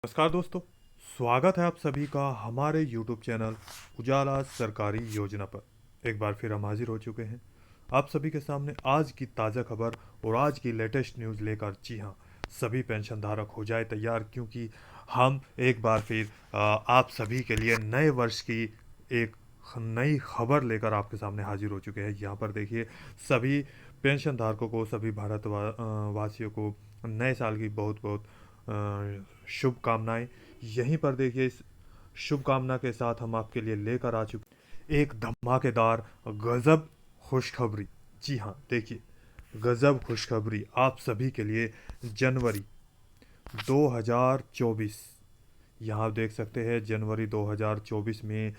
नमस्कार दोस्तों, स्वागत है आप सभी का हमारे YouTube चैनल उजाला सरकारी योजना पर। एक बार फिर हम हाजिर हो चुके हैं आप सभी के सामने आज की ताज़ा खबर और आज की लेटेस्ट न्यूज़ लेकर। जी हाँ, सभी पेंशन धारक हो जाए तैयार, क्योंकि हम एक बार फिर आप सभी के लिए नए वर्ष की एक नई खबर लेकर आपके सामने हाजिर हो चुके हैं। यहाँ पर देखिए, सभी पेंशन धारकों को, सभी वासियों को नए साल की बहुत बहुत शुभकामनाएं। यहीं पर देखिए, इस शुभकामना के साथ हम आपके लिए लेकर आ चुके एक धमाकेदार गजब खुशखबरी। जी हाँ, देखिए, गजब खुशखबरी आप सभी के लिए। जनवरी 2024, यहाँ देख सकते हैं जनवरी 2024 में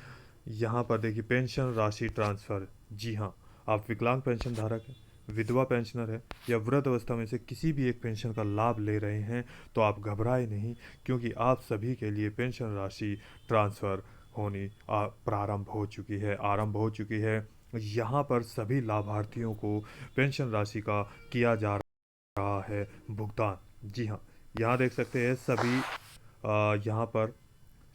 यहाँ पर देखिए पेंशन राशि ट्रांसफ़र। जी हाँ, आप विकलांग पेंशन धारक हैं, विधवा पेंशनर है या वृद्ध अवस्था में से किसी भी एक पेंशन का लाभ ले रहे हैं तो आप घबराए नहीं, क्योंकि आप सभी के लिए पेंशन राशि ट्रांसफ़र होनी आरंभ हो चुकी है। यहाँ पर सभी लाभार्थियों को पेंशन राशि का किया जा रहा है भुगतान। जी हाँ, यहाँ देख सकते हैं सभी यहाँ पर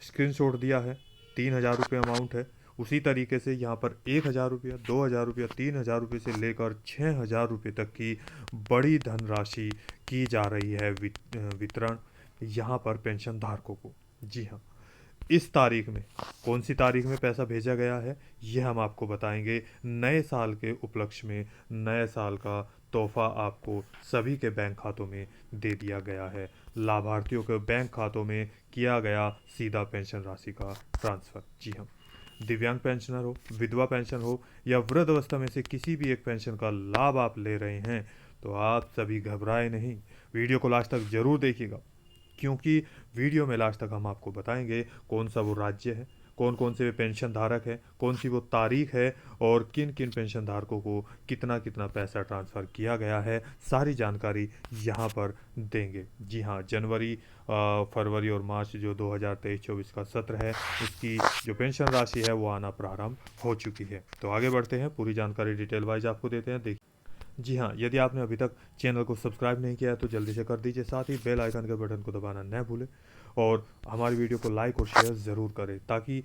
स्क्रीनशॉट दिया है। 3,000 रुपये अमाउंट है। उसी तरीके से यहाँ पर 1,000 रुपया, 2,000 रुपया, 3,000 रुपये से लेकर 6,000 रुपये तक की बड़ी धनराशि की जा रही है वितरण यहाँ पर पेंशन धारकों को। जी हाँ, इस तारीख में, कौन सी तारीख में पैसा भेजा गया है ये हम आपको बताएंगे। नए साल के उपलक्ष्य में नए साल का तोहफा आपको सभी के बैंक खातों में दे दिया गया है। लाभार्थियों के बैंक खातों में किया गया सीधा पेंशन राशि का ट्रांसफ़र। जी हाँ, दिव्यांग पेंशनर हो, विधवा पेंशन हो या वृद्ध अवस्था में से किसी भी एक पेंशन का लाभ आप ले रहे हैं तो आप सभी घबराए नहीं। वीडियो को लास्ट तक ज़रूर देखिएगा, क्योंकि वीडियो में लास्ट तक हम आपको बताएंगे कौन सा वो राज्य है, कौन कौन से पेंशन धारक है, कौन सी वो तारीख है और किन किन पेंशन धारकों को कितना कितना पैसा ट्रांसफ़र किया गया है। सारी जानकारी यहाँ पर देंगे। जी हाँ, जनवरी, फरवरी और मार्च जो 2023-24 का सत्र है, उसकी जो पेंशन राशि है वो आना प्रारंभ हो चुकी है। तो आगे बढ़ते हैं, पूरी जानकारी डिटेल वाइज आपको देते हैं। देखिए, जी हाँ, यदि आपने अभी तक चैनल को सब्सक्राइब नहीं किया है तो जल्दी से कर दीजिए, साथ ही बेल आइकन के बटन को दबाना न भूलें और हमारी वीडियो को लाइक और शेयर ज़रूर करें, ताकि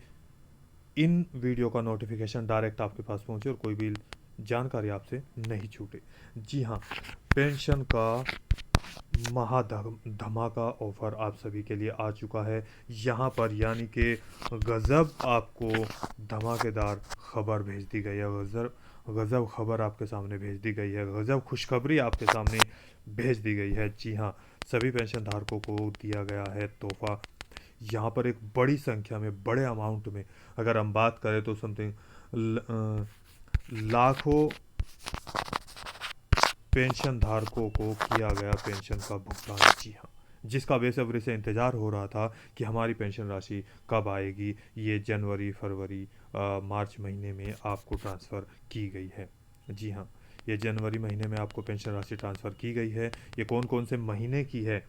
इन वीडियो का नोटिफिकेशन डायरेक्ट आपके पास पहुंचे और कोई भी जानकारी आपसे नहीं छूटे। जी हाँ, पेंशन का धमाका ऑफर आप सभी के लिए आ चुका है यहाँ पर, यानी कि गज़ब आपको धमाकेदार खबर भेज दी गई है। गज़ब खबर आपके सामने भेज दी गई है, गज़ब खुशखबरी आपके सामने भेज दी गई है। जी हाँ, सभी पेंशन धारकों को दिया गया है तोहफा। यहाँ पर एक बड़ी संख्या में, बड़े अमाउंट में, अगर हम बात करें तो समथिंग लाखों पेंशन धारकों को किया गया पेंशन का भुगतान। जी हाँ, जिसका बेसब्री से इंतज़ार हो रहा था कि हमारी पेंशन राशि कब आएगी। ये जनवरी, फरवरी, मार्च महीने में आपको ट्रांसफ़र की गई है। जी हाँ, ये जनवरी महीने में आपको पेंशन राशि ट्रांसफ़र की गई है। ये कौन कौन से महीने की है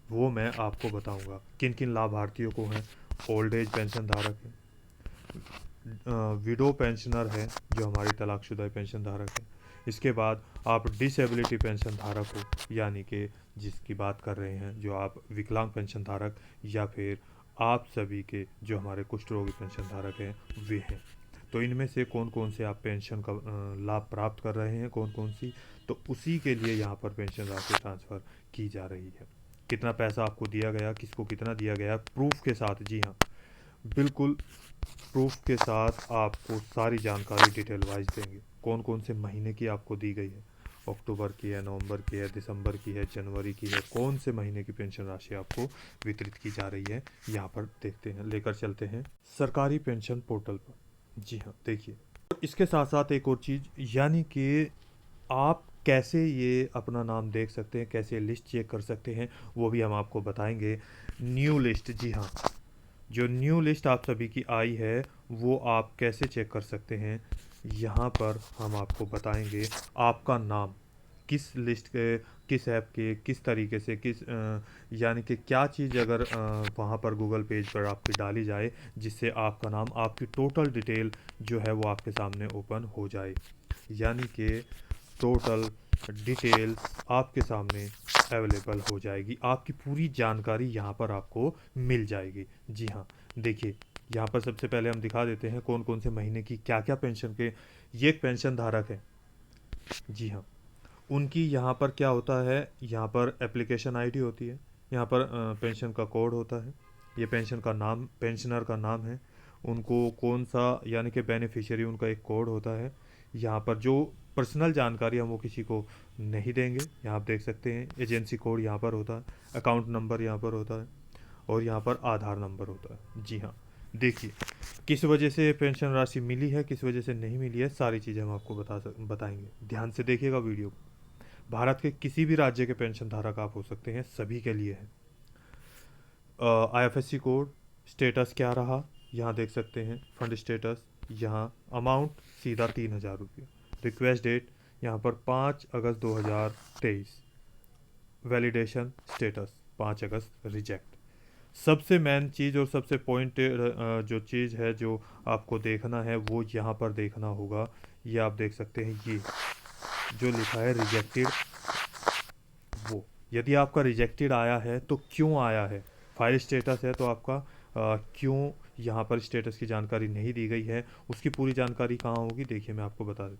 वो मैं आपको बताऊंगा। किन किन लाभार्थियों को हैं, ओल्ड एज पेंशन धारक है, विडो पेंशनर है जो हमारी तलाकशुदा पेंशन धारक है। इसके बाद आप डिसेबिलिटी पेंशन धारक हो, यानी कि जिसकी बात कर रहे हैं जो आप विकलांग पेंशन धारक, या फिर आप सभी के जो हमारे कुष्ठ रोगी पेंशन धारक हैं वे हैं। तो इनमें से कौन कौन से आप पेंशन का लाभ प्राप्त कर रहे हैं, कौन कौन सी, तो उसी के लिए यहाँ पर पेंशन राशि ट्रांसफ़र की जा रही है। कितना पैसा आपको दिया गया, किसको कितना दिया गया, प्रूफ के साथ। जी हाँ, बिल्कुल प्रूफ के साथ आपको सारी जानकारी डिटेल वाइज देंगे। कौन कौन से महीने की आपको दी गई है, अक्टूबर की है, नवंबर की है, दिसंबर की है, जनवरी की है, कौन से महीने की पेंशन राशि आपको वितरित की जा रही है, यहाँ पर देखते हैं, लेकर चलते हैं सरकारी पेंशन पोर्टल पर। जी हाँ, देखिए, इसके साथ साथ एक और चीज़, यानी कि आप कैसे ये अपना नाम देख सकते हैं, कैसे लिस्ट चेक कर सकते हैं, वो भी हम आपको बताएंगे। न्यू लिस्ट, जी हाँ, जो न्यू लिस्ट आप सभी की आई है वो आप कैसे चेक कर सकते हैं, यहाँ पर हम आपको बताएंगे। आपका नाम किस लिस्ट के, किस ऐप के, किस तरीके से, यानी कि क्या चीज़ अगर वहाँ पर गूगल पेज पर आपकी डाली जाए जिससे आपका नाम, आपकी टोटल डिटेल जो है वो आपके सामने ओपन हो जाए। यानी कि टोटल डिटेल्स आपके सामने अवेलेबल हो जाएगी, आपकी पूरी जानकारी यहाँ पर आपको मिल जाएगी। जी हाँ, देखिए यहाँ पर सबसे पहले हम दिखा देते हैं कौन कौन से महीने की क्या क्या पेंशन के ये एक पेंशन धारक है। जी हाँ, उनकी यहाँ पर क्या होता है, यहाँ पर एप्लीकेशन आईडी होती है, यहाँ पर पेंशन का कोड होता है, ये पेंशन का नाम, पेंशनर का नाम है, उनको कौन सा यानी कि बेनिफिशियरी उनका एक कोड होता है। यहाँ पर जो पर्सनल जानकारी हम वो किसी को नहीं देंगे, यहाँ आप देख सकते हैं एजेंसी कोड यहाँ पर होता है, अकाउंट नंबर यहाँ पर होता है और यहाँ पर आधार नंबर होता है। जी हाँ, देखिए किस वजह से पेंशन राशि मिली है, किस वजह से नहीं मिली है, सारी चीज़ें हम आपको बताएंगे। ध्यान से देखिएगा वीडियो को। भारत के किसी भी राज्य के पेंशन धारक आप हो सकते हैं, सभी के लिए है। आईएफएससी कोड, स्टेटस क्या रहा यहाँ देख सकते हैं, फंड स्टेटस, यहाँ अमाउंट सीधा 3,000 रुपये, रिक्वेस्ट डेट यहाँ पर 5 अगस्त 2023, वैलिडेशन स्टेटस 5 अगस्त, रिजेक्ट। सबसे मेन चीज़ और सबसे पॉइंट जो चीज़ है जो आपको देखना है वो यहाँ पर देखना होगा, ये आप देख सकते हैं, ये जो लिखा है रिजेक्टेड, वो यदि आपका रिजेक्टेड आया है तो क्यों आया है, फाइल स्टेटस है तो आपका क्यों यहाँ पर स्टेटस की जानकारी नहीं दी गई है, उसकी पूरी जानकारी कहाँ होगी, देखिए मैं आपको बता दूँ।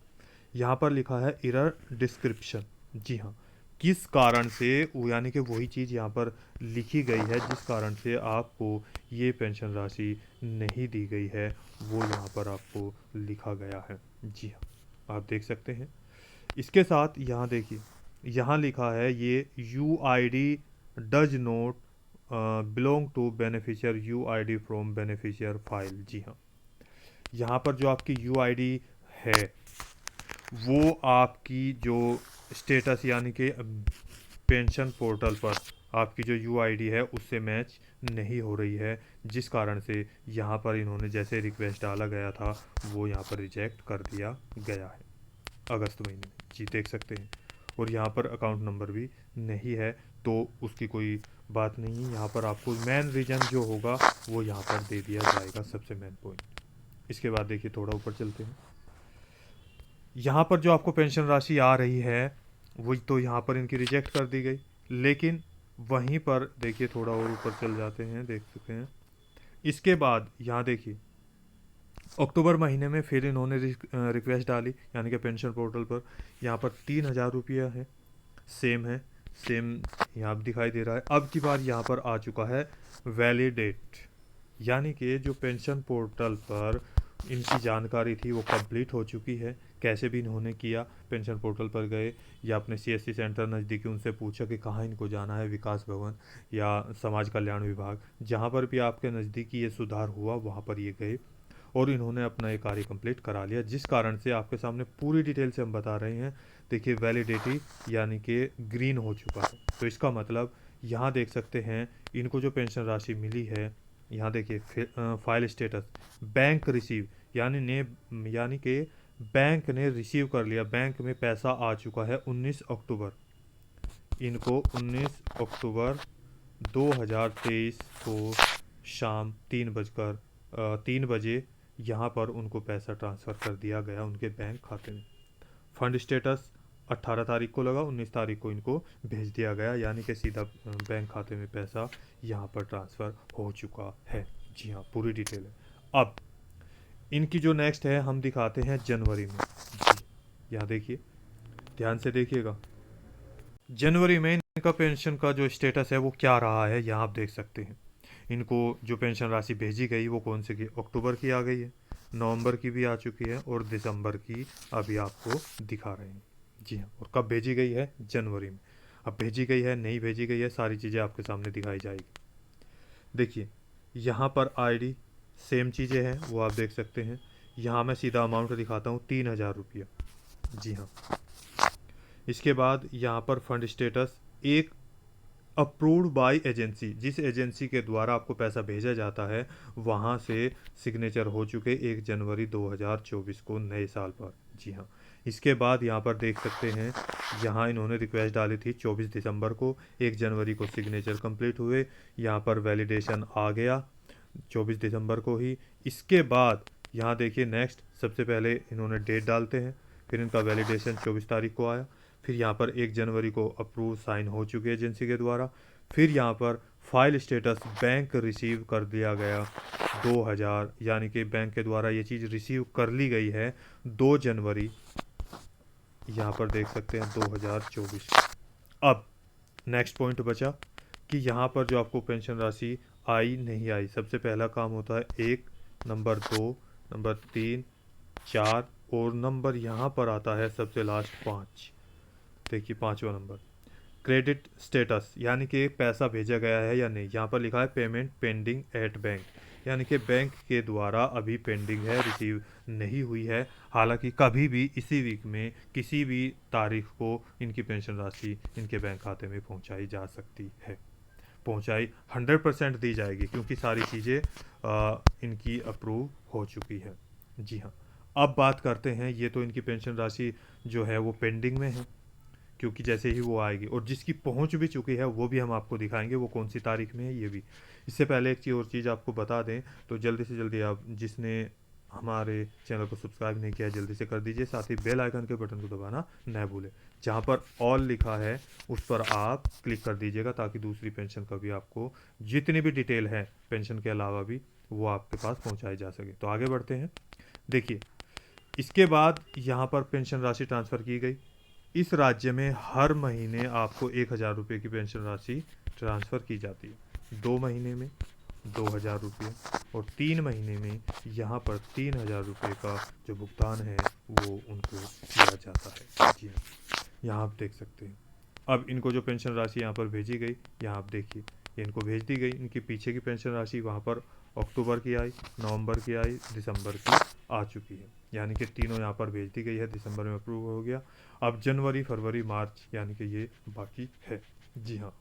यहाँ पर लिखा है एरर डिस्क्रिप्शन। जी हाँ, किस कारण से वो यानी कि वही चीज़ यहाँ पर लिखी गई है जिस कारण से आपको ये पेंशन राशि नहीं दी गई है, वो यहाँ पर आपको लिखा गया है। जी हाँ, आप देख सकते हैं। इसके साथ यहाँ देखिए, यहाँ लिखा है ये UID does not belong to beneficiary UID from beneficiary file. जी हाँ, यहाँ पर जो आपकी UID है वो आपकी जो स्टेटस यानी कि पेंशन पोर्टल पर आपकी जो UID है उससे मैच नहीं हो रही है, जिस कारण से यहाँ पर इन्होंने जैसे रिक्वेस्ट डाला गया था वो यहाँ पर रिजेक्ट कर दिया गया है अगस्त महीने में। जी देख सकते हैं, और यहाँ पर अकाउंट नंबर भी नहीं है तो उसकी कोई बात नहीं है, यहाँ पर आपको मेन रीज़न जो होगा वो यहाँ पर दे दिया जाएगा, सबसे मेन पॉइंट। इसके बाद देखिए थोड़ा ऊपर चलते हैं, यहाँ पर जो आपको पेंशन राशि आ रही है वही तो यहाँ पर इनकी रिजेक्ट कर दी गई, लेकिन वहीं पर देखिए थोड़ा और ऊपर चल जाते हैं, देख सकते हैं। इसके बाद यहाँ देखिए अक्टूबर महीने में फिर इन्होंने रिक्वेस्ट डाली यानी कि पेंशन पोर्टल पर, यहाँ पर 3,000 रुपया है, सेम है, सेम यहाँ दिखाई दे रहा है। अब की बार यहाँ पर आ चुका है वैलिडेट, यानी कि जो पेंशन पोर्टल पर इनकी जानकारी थी वो कंप्लीट हो चुकी है। कैसे भी इन्होंने किया, पेंशन पोर्टल पर गए या अपने CSC सेंटर नज़दीकी उनसे पूछा कि कहाँ इनको जाना है, विकास भवन या समाज कल्याण विभाग, जहाँ पर भी आपके नज़दीकी ये सुधार हुआ वहाँ पर ये गए और इन्होंने अपना ये कार्य कंप्लीट करा लिया, जिस कारण से आपके सामने पूरी डिटेल से हम बता रहे हैं। देखिए वैलिडिटी यानी कि ग्रीन हो चुका है, तो इसका मतलब यहाँ देख सकते हैं इनको जो पेंशन राशि मिली है, यहाँ देखिए फाइल स्टेटस बैंक रिसीव यानी कि बैंक ने रिसीव कर लिया, बैंक में पैसा आ चुका है 19 अक्टूबर, इनको 19 अक्टूबर 2023 को शाम 3 बजे यहाँ पर उनको पैसा ट्रांसफ़र कर दिया गया उनके बैंक खाते में। फंड स्टेटस 18 तारीख को लगा, 19 तारीख को इनको भेज दिया गया, यानी कि सीधा बैंक खाते में पैसा यहाँ पर ट्रांसफ़र हो चुका है। जी हाँ, पूरी डिटेल है। अब इनकी जो नेक्स्ट है हम दिखाते हैं जनवरी में। जी यहाँ देखिए, ध्यान से देखिएगा, जनवरी में इनका पेंशन का जो स्टेटस है वो क्या रहा है, यहाँ आप देख सकते हैं। इनको जो पेंशन राशि भेजी गई वो कौन से की, अक्टूबर की आ गई है, नवंबर की भी आ चुकी है और दिसंबर की अभी आपको दिखा रहे हैं। जी हाँ, और कब भेजी गई है, जनवरी में। अब भेजी गई है नहीं भेजी गई है, सारी चीज़ें आपके सामने दिखाई जाएगी। देखिए यहाँ पर आईडी सेम चीज़ें हैं वो आप देख सकते हैं। यहाँ मैं सीधा अमाउंट दिखाता हूँ, 3,000 रुपया। जी हाँ, इसके बाद यहाँ पर फंड स्टेटस एक अप्रूव्ड बाय एजेंसी, जिस एजेंसी के द्वारा आपको पैसा भेजा जाता है वहाँ से सिग्नेचर हो चुके 1 जनवरी 2024 को, नए साल पर। जी हाँ, इसके बाद यहाँ पर देख सकते हैं, यहाँ इन्होंने रिक्वेस्ट डाली थी 24 दिसंबर को, 1 जनवरी को सिग्नेचर कंप्लीट हुए, यहाँ पर वैलिडेशन आ गया 24 दिसंबर को ही। इसके बाद यहाँ देखिए नेक्स्ट, सबसे पहले इन्होंने डेट डालते हैं, फिर इनका वैलिडेशन 24 तारीख को आया, फिर यहाँ पर 1 जनवरी को अप्रूव साइन हो चुकी है एजेंसी के द्वारा। फिर यहाँ पर फाइल स्टेटस बैंक रिसीव कर दिया गया 2000, यानी कि बैंक के द्वारा ये चीज़ रिसीव कर ली गई है 2 जनवरी, यहाँ पर देख सकते हैं 2024। अब नेक्स्ट पॉइंट बचा कि यहाँ पर जो आपको पेंशन राशि आई नहीं आई, सबसे पहला काम होता है 1, नंबर 2, नंबर 3, 4 और नंबर यहाँ पर आता है सबसे लास्ट 5। देखिए 5वां नंबर क्रेडिट स्टेटस, यानी कि पैसा भेजा गया है या नहीं। यहाँ पर लिखा है पेमेंट पेंडिंग एट बैंक, यानी कि बैंक के द्वारा अभी पेंडिंग है, रिसीव नहीं हुई है। हालांकि कभी भी इसी वीक में किसी भी तारीख को इनकी पेंशन राशि इनके बैंक खाते में पहुंचाई जा सकती है। पहुंचाई 100% दी जाएगी, क्योंकि सारी चीज़ें इनकी अप्रूव हो चुकी है। जी हाँ, अब बात करते हैं, ये तो इनकी पेंशन राशि जो है वो पेंडिंग में है, क्योंकि जैसे ही वो आएगी, और जिसकी पहुंच भी चुकी है वो भी हम आपको दिखाएंगे वो कौन सी तारीख में है ये भी। इससे पहले एक चीज़ और चीज़ आपको बता दें, तो जल्दी से जल्दी आप जिसने हमारे चैनल को सब्सक्राइब नहीं किया जल्दी से कर दीजिए, साथ ही बेल आइकन के बटन को दबाना न भूलें। जहाँ पर ऑल लिखा है उस पर आप क्लिक कर दीजिएगा, ताकि दूसरी पेंशन का भी आपको जितनी भी डिटेल है पेंशन के अलावा भी वो आपके पास पहुँचाई जा सके। तो आगे बढ़ते हैं। देखिए, इसके बाद यहाँ पर पेंशन राशि ट्रांसफ़र की गई। इस राज्य में हर महीने आपको 1000 रुपये की पेंशन राशि ट्रांसफ़र की जाती है। 2 महीने में 2000 रुपये और 3 महीने में यहाँ पर 3000 रुपये का जो भुगतान है वो उनको किया जाता है। जी हाँ, यहाँ आप देख सकते हैं। अब इनको जो पेंशन राशि यहाँ पर भेजी गई, यहाँ आप देखिए ये इनको भेज दी गई। इनकी पीछे की पेंशन राशि वहाँ पर अक्टूबर की आई, नवंबर की आई, दिसंबर की आ चुकी है, यानी कि तीनों यहाँ पर भेज दी गई है। दिसंबर में अप्रूव हो गया। अब जनवरी, फरवरी, मार्च यानी कि ये बाकी है। जी हाँ,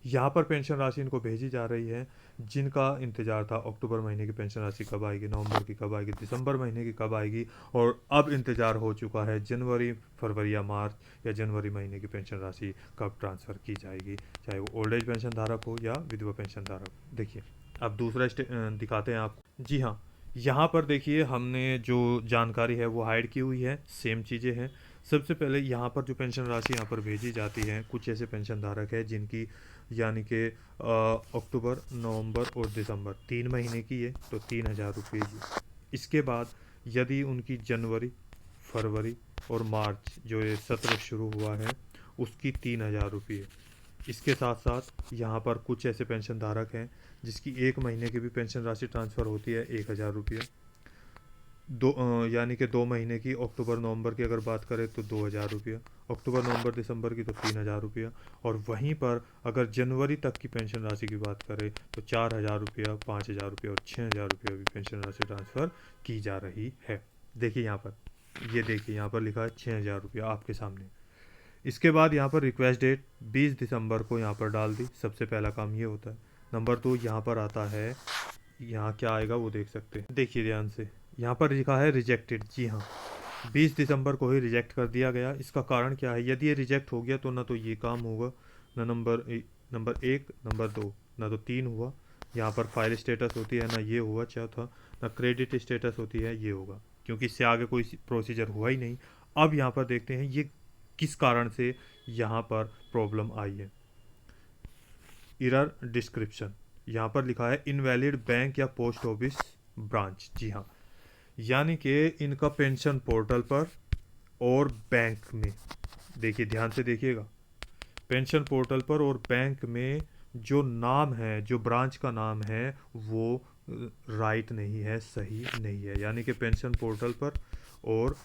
यहाँ पर पेंशन राशि इनको भेजी जा रही है, जिनका इंतज़ार था अक्टूबर महीने की पेंशन राशि कब आएगी, नवंबर की कब आएगी, दिसंबर महीने की कब आएगी, और अब इंतज़ार हो चुका है जनवरी, फरवरी या मार्च या जनवरी महीने की पेंशन राशि कब ट्रांसफ़र की जाएगी, चाहे वो ओल्ड एज पेंशन धारक हो या विधवा पेंशन धारक हो। देखिए, अब दूसरा दिखाते हैं आपको। जी हाँ, यहाँ पर देखिए हमने जो जानकारी है वो हाइड की हुई है, सेम चीज़ें हैं। सबसे पहले यहाँ पर जो पेंशन राशि यहाँ पर भेजी जाती है, कुछ ऐसे पेंशन धारक है जिनकी यानी कि अक्टूबर, नवंबर और दिसंबर 3 महीने की है, तो 3000 रुपये ही। इसके बाद यदि उनकी जनवरी, फरवरी और मार्च जो ये सत्र शुरू हुआ है उसकी 3000 रुपये। इसके साथ साथ यहाँ पर कुछ ऐसे पेंशन धारक हैं जिसकी 1 महीने की भी पेंशन राशि ट्रांसफ़र होती है 1000 रुपये। यानी कि 2 महीने की अक्टूबर नवंबर की अगर बात करें तो 2000 रुपये, अक्टूबर नवंबर दिसंबर की तो 3000 रुपया, और वहीं पर अगर जनवरी तक की पेंशन राशि की बात करें तो 4000 रुपया, 5000 रुपया और 6000 रुपया भी पेंशन राशि ट्रांसफ़र की जा रही है। देखिए यहाँ पर, ये देखिए यहाँ पर लिखा है 6000 रुपया आपके सामने। इसके बाद यहाँ पर रिक्वेस्ट डेट 20 दिसंबर को यहाँ पर डाल दी। सबसे पहला काम ये होता है। नंबर 2 यहाँ पर आता है, यहाँ क्या आएगा वो देख सकते हैं। देखिए ध्यान से, यहाँ पर लिखा है रिजेक्टेड। जी हाँ, 20 दिसंबर को ही रिजेक्ट कर दिया गया। इसका कारण क्या है? यदि ये रिजेक्ट हो गया तो ना तो ये काम होगा, ना नंबर 1, नंबर 2, ना तो 3 हुआ। यहाँ पर फाइल स्टेटस होती है, ना ये हुआ चौथा, ना क्रेडिट स्टेटस होती है, ये होगा, क्योंकि इससे आगे कोई प्रोसीजर हुआ ही नहीं। अब यहाँ पर देखते हैं ये किस कारण से यहाँ पर प्रॉब्लम आई है। एरर डिस्क्रिप्शन, यहाँ पर लिखा है इनवैलिड बैंक या पोस्ट ऑफिस ब्रांच। जी हाँ, यानी कि इनका पेंशन पोर्टल पर और बैंक में, देखिए ध्यान से देखिएगा, पेंशन पोर्टल पर और बैंक में जो नाम है, जो ब्रांच का नाम है वो राइट नहीं है, सही नहीं है। यानी कि पेंशन पोर्टल पर और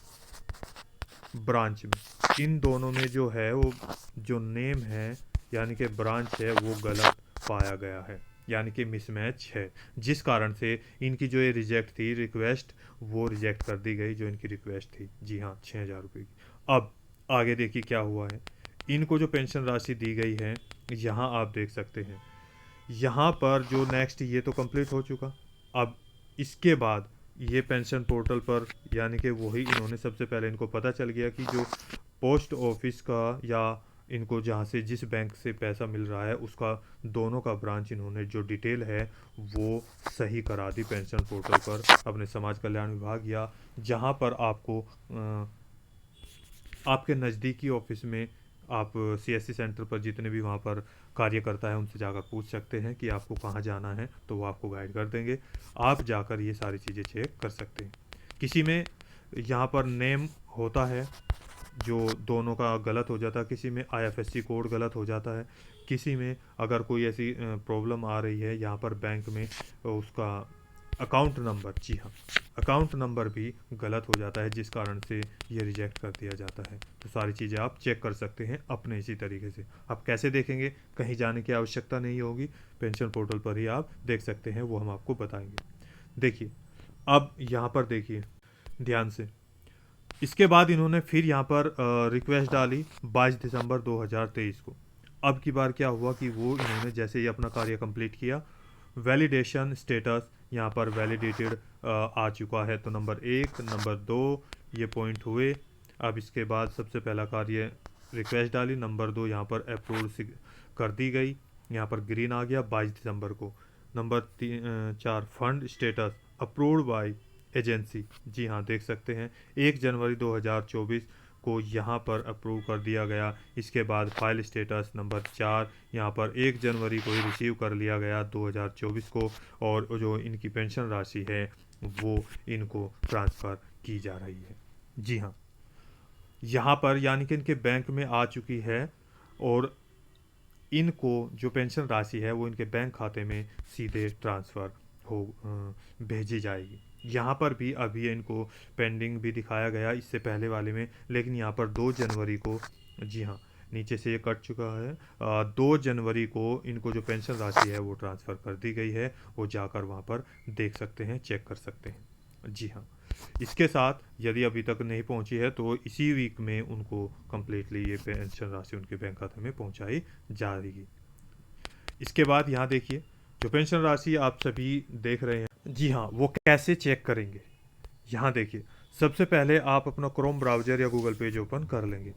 ब्रांच में, इन दोनों में जो है वो जो नेम है यानी कि ब्रांच है वो गलत पाया गया है, यानी कि मिसमैच है, जिस कारण से इनकी जो ये रिजेक्ट थी रिक्वेस्ट, वो रिजेक्ट कर दी गई जो इनकी रिक्वेस्ट थी। जी हाँ, 6000 रुपये की। अब आगे देखिए क्या हुआ है। इनको जो पेंशन राशि दी गई है यहाँ आप देख सकते हैं, यहाँ पर जो नेक्स्ट, ये तो कंप्लीट हो चुका। अब इसके बाद ये पेंशन पोर्टल पर, यानी कि वही इन्होंने सबसे पहले इनको पता चल गया कि जो पोस्ट ऑफिस का या इनको जहाँ से जिस बैंक से पैसा मिल रहा है उसका दोनों का ब्रांच इन्होंने जो डिटेल है वो सही करा दी पेंशन पोर्टल पर अपने समाज कल्याण विभाग, या जहाँ पर आपको आपके नज़दीकी ऑफिस में आप सीएससी सेंटर पर जितने भी वहाँ पर कार्यकर्ता है उनसे जाकर पूछ सकते हैं कि आपको कहाँ जाना है, तो वो आपको गाइड कर देंगे। आप जाकर ये सारी चीज़ें चेक कर सकते हैं। किसी में यहाँ पर नेम होता है जो दोनों का गलत हो जाता है, किसी में आईएफएससी कोड गलत हो जाता है, किसी में अगर कोई ऐसी प्रॉब्लम आ रही है यहाँ पर बैंक में, उसका अकाउंट नंबर, जी हाँ, अकाउंट नंबर भी गलत हो जाता है, जिस कारण से ये रिजेक्ट कर दिया जाता है। तो सारी चीज़ें आप चेक कर सकते हैं अपने इसी तरीके से। आप कैसे देखेंगे? कहीं जाने की आवश्यकता नहीं होगी, पेंशन पोर्टल पर ही आप देख सकते हैं, वो हम आपको बताएंगे। देखिए, अब यहाँ पर देखिए ध्यान से, इसके बाद इन्होंने फिर यहाँ पर रिक्वेस्ट डाली 22 दिसंबर 2023 को। अब की बार क्या हुआ कि वो इन्होंने जैसे ही अपना कार्य कंप्लीट किया, वैलिडेशन स्टेटस यहाँ पर वैलिडेटेड आ चुका है। तो नंबर 1, नंबर 2 ये पॉइंट हुए। अब इसके बाद सबसे पहला कार्य रिक्वेस्ट डाली, नंबर 2 यहाँ पर अप्रूव कर दी गई, यहाँ पर ग्रीन आ गया 22 दिसंबर को। Number 4 fund status approved by agency, जी हाँ देख सकते हैं 1 जनवरी 2024 को यहाँ पर अप्रूव कर दिया गया। इसके बाद फाइल स्टेटस नंबर 4 यहाँ पर 1 जनवरी को ही रिसीव कर लिया गया 2024 को, और जो इनकी पेंशन राशि है वो इनको ट्रांसफ़र की जा रही है। जी हाँ, यहाँ पर यानी कि इनके बैंक में आ चुकी है, और इनको जो पेंशन राशि है वो इनके बैंक खाते में सीधे ट्रांसफ़र हो भेजी जाएगी। यहाँ पर भी अभी इनको पेंडिंग भी दिखाया गया इससे पहले वाले में, लेकिन यहाँ पर 2 जनवरी को, जी हाँ नीचे से ये कट चुका है, 2 जनवरी को इनको जो पेंशन राशि है वो ट्रांसफ़र कर दी गई है। वो जाकर वहाँ पर देख सकते हैं, चेक कर सकते हैं। जी हाँ, इसके साथ यदि अभी तक नहीं पहुंची है तो इसी वीक में उनको कम्प्लीटली ये पेंशन राशि उनके बैंक खाते में पहुंचाई जाएगी। इसके बाद यहाँ देखिए, जो पेंशन राशि आप सभी देख रहे हैं, जी हाँ, वो कैसे चेक करेंगे? यहाँ देखिए, सबसे पहले आप अपना क्रोम ब्राउज़र या गूगल पेज ओपन कर लेंगे।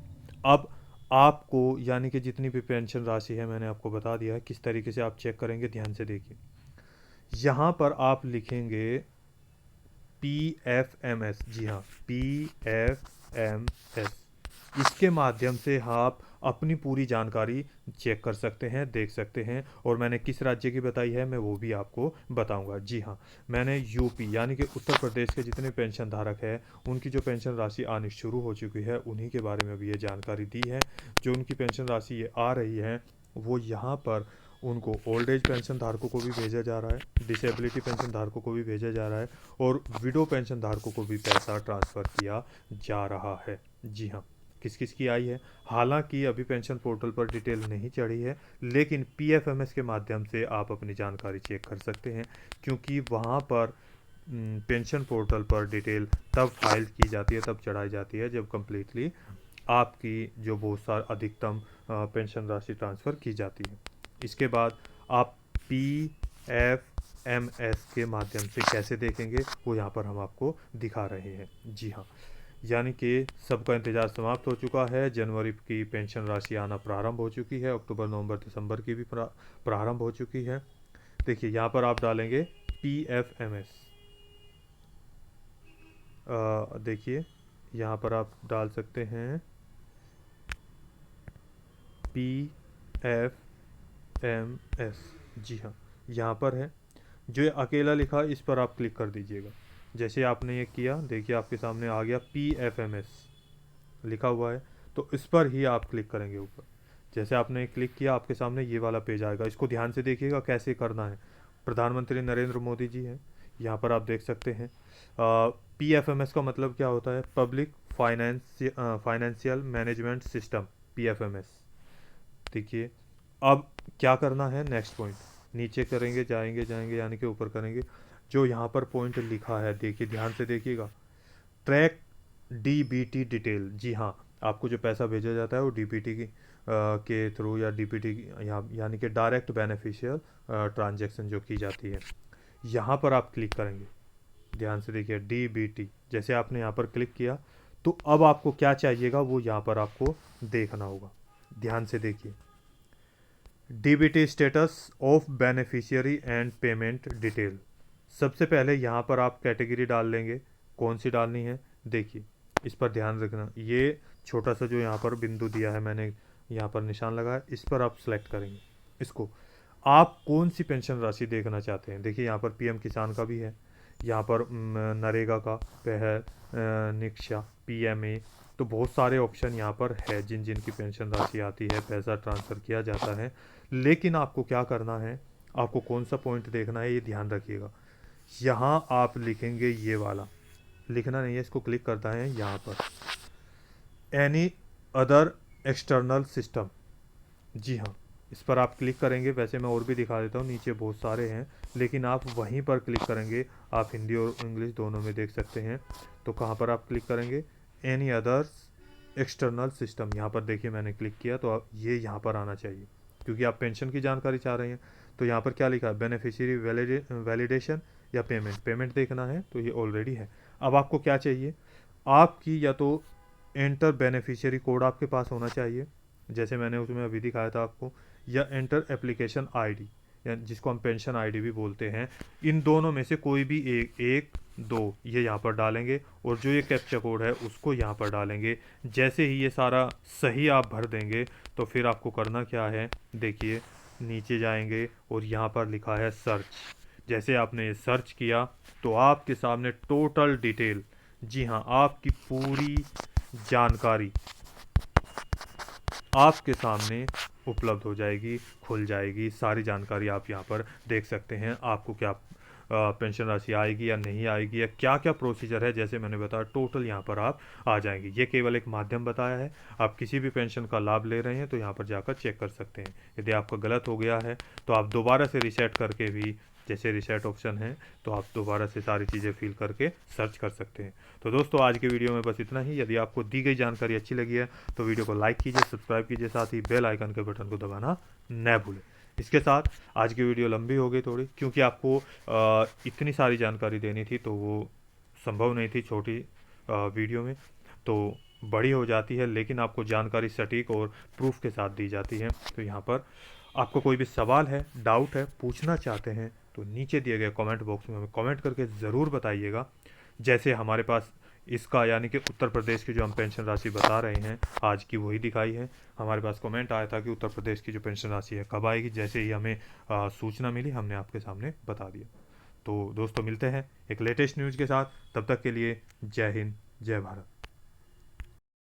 अब आपको यानी कि जितनी भी पेंशन राशि है मैंने आपको बता दिया है किस तरीके से आप चेक करेंगे, ध्यान से देखिए। यहाँ पर आप लिखेंगे PFMS, जी हाँ PFMS, इसके माध्यम से आप अपनी पूरी जानकारी चेक कर सकते हैं, देख सकते हैं। और मैंने किस राज्य की बताई है मैं वो भी आपको बताऊंगा। जी हाँ, मैंने यूपी यानी कि उत्तर प्रदेश के जितने पेंशन धारक हैं उनकी जो पेंशन राशि आनी शुरू हो चुकी है उन्हीं के बारे में भी ये जानकारी दी है। जो उनकी पेंशन राशि ये आ रही है वो यहाँ पर उनको ओल्ड एज पेंशन धारकों को भी भेजा जा रहा है, डिसेबिलिटी पेंशन धारकों को भी भेजा जा रहा है, और विडो पेंशन धारकों को भी पैसा ट्रांसफ़र किया जा रहा है। जी हाँ, किस किस की आई है? हालांकि अभी पेंशन पोर्टल पर डिटेल नहीं चढ़ी है, लेकिन पीएफएमएस के माध्यम से आप अपनी जानकारी चेक कर सकते हैं, क्योंकि वहाँ पर पेंशन पोर्टल पर डिटेल तब फाइल की जाती है, तब चढ़ाई जाती है जब कम्प्लीटली आपकी जो बहुत सार अधिकतम पेंशन राशि ट्रांसफ़र की जाती है। इसके बाद आप PFMS के माध्यम से कैसे देखेंगे वो यहाँ पर हम आपको दिखा रहे हैं। जी हाँ, यानी कि सबका इंतज़ार समाप्त हो चुका है। जनवरी की पेंशन राशि आना प्रारंभ हो चुकी है, अक्टूबर नवंबर दिसंबर की भी प्रारंभ हो चुकी है। देखिए यहाँ पर आप डालेंगे PFMS, देखिए यहाँ पर आप डाल सकते हैं PFMS, जी हाँ यहाँ पर है। जो ये अकेला लिखा इस पर आप क्लिक कर दीजिएगा। जैसे आपने ये किया देखिए आपके सामने आ गया PFMS लिखा हुआ है, तो इस पर ही आप क्लिक करेंगे ऊपर। जैसे आपने क्लिक किया आपके सामने ये वाला पेज आएगा। इसको ध्यान से देखिएगा कैसे करना है। प्रधानमंत्री नरेंद्र मोदी जी हैं, यहाँ पर आप देख सकते हैं। PFMS का मतलब क्या होता है? Public financial management system, PFMS। देखिए अब क्या करना है, नेक्स्ट पॉइंट नीचे करेंगे, जाएंगे जाएंगे यानी कि ऊपर करेंगे। जो यहाँ पर पॉइंट लिखा है देखिए, ध्यान से देखिएगा, ट्रैक DBT डिटेल। जी हाँ, आपको जो पैसा भेजा जाता है वो DBT के थ्रू या DBT यानी कि डायरेक्ट बेनिफिशियल ट्रांजैक्शन जो की जाती है, यहाँ पर आप क्लिक करेंगे। ध्यान से देखिए DBT, जैसे आपने यहाँ पर क्लिक किया तो अब आपको क्या चाहिएगा वो यहाँ पर आपको देखना होगा। ध्यान से देखिए, DBT status of beneficiary and payment detail. सबसे पहले यहाँ पर आप कैटेगरी डाल लेंगे, कौन सी डालनी है देखिए, इस पर ध्यान रखना। ये छोटा सा जो यहाँ पर बिंदु दिया है मैंने, यहाँ पर निशान लगा है, इस पर आप सेलेक्ट करेंगे इसको। आप कौन सी पेंशन राशि देखना चाहते हैं? देखिए यहाँ पर पीएम किसान का भी है, यहाँ पर नरेगा का पे है, निक्षा, पीएमए, तो बहुत सारे ऑप्शन यहाँ पर है जिन जिन की पेंशन राशि आती है, पैसा ट्रांसफ़र किया जाता है। लेकिन आपको क्या करना है, आपको कौन सा पॉइंट देखना है ये ध्यान रखिएगा। यहाँ आप लिखेंगे ये वाला, लिखना नहीं है, इसको क्लिक करता है यहाँ पर, एनी अदर एक्सटर्नल सिस्टम। जी हाँ, इस पर आप क्लिक करेंगे। वैसे मैं और भी दिखा देता हूँ, नीचे बहुत सारे हैं, लेकिन आप वहीं पर क्लिक करेंगे। आप हिंदी और इंग्लिश दोनों में देख सकते हैं। तो कहाँ पर आप क्लिक करेंगे? Any others external system. यहाँ पर देखिए मैंने क्लिक किया तो आप ये यहाँ पर आना चाहिए, क्योंकि आप पेंशन की जानकारी चाह रहे हैं। तो यहाँ पर क्या लिखा है? बेनिफिशियरी वैलिडेशन या पेमेंट। पेमेंट देखना है तो ये ऑलरेडी है। अब आपको क्या चाहिए? आपकी या तो एंटर बेनिफिशियरी कोड आपके पास होना चाहिए, जैसे मैंने उसमें अभी दिखाया था आपको, या एंटर एप्लीकेशन आईडी, या जिसको हम पेंशन आईडी भी बोलते हैं। इन दोनों में से कोई भी एक दो ये यहाँ पर डालेंगे, और जो ये कैप्चा कोड है उसको यहाँ पर डालेंगे। जैसे ही ये सारा सही आप भर देंगे तो फिर आपको करना क्या है, देखिए नीचे जाएंगे और यहाँ पर लिखा है सर्च। जैसे आपने ये सर्च किया तो आपके सामने टोटल डिटेल, जी हाँ, आपकी पूरी जानकारी आपके सामने उपलब्ध हो जाएगी, खुल जाएगी। सारी जानकारी आप यहाँ पर देख सकते हैं। आपको क्या पेंशन राशि आएगी या नहीं आएगी, या क्या क्या प्रोसीजर है, जैसे मैंने बताया टोटल यहाँ पर आप आ जाएंगे। ये केवल एक माध्यम बताया है, आप किसी भी पेंशन का लाभ ले रहे हैं तो यहाँ पर जाकर चेक कर सकते हैं। यदि आपका गलत हो गया है तो आप दोबारा से रिसेट करके भी, जैसे रिसेट ऑप्शन है, तो आप दोबारा से सारी चीज़ें फिल करके सर्च कर सकते हैं। तो दोस्तों आज के वीडियो में बस इतना ही। यदि आपको दी गई जानकारी अच्छी लगी है तो वीडियो को लाइक कीजिए, सब्सक्राइब कीजिए, साथ ही बेल आइकन के बटन को दबाना न भूलें। इसके साथ आज की वीडियो लंबी हो गई थोड़ी, क्योंकि आपको इतनी सारी जानकारी देनी थी तो वो संभव नहीं थी छोटी वीडियो में, तो बड़ी हो जाती है, लेकिन आपको जानकारी सटीक और प्रूफ के साथ दी जाती है। तो यहाँ पर आपको कोई भी सवाल है, डाउट है, पूछना चाहते हैं तो नीचे दिए गए कमेंट बॉक्स में हमें कमेंट करके ज़रूर बताइएगा। जैसे हमारे पास इसका यानी कि उत्तर प्रदेश की जो हम पेंशन राशि बता रहे हैं आज की, वही दिखाई है। हमारे पास कमेंट आया था कि उत्तर प्रदेश की जो पेंशन राशि है कब आएगी, जैसे ही हमें सूचना मिली हमने आपके सामने बता दिया। तो दोस्तों मिलते हैं एक लेटेस्ट न्यूज़ के साथ, तब तक के लिए जय हिंद, जय भारत।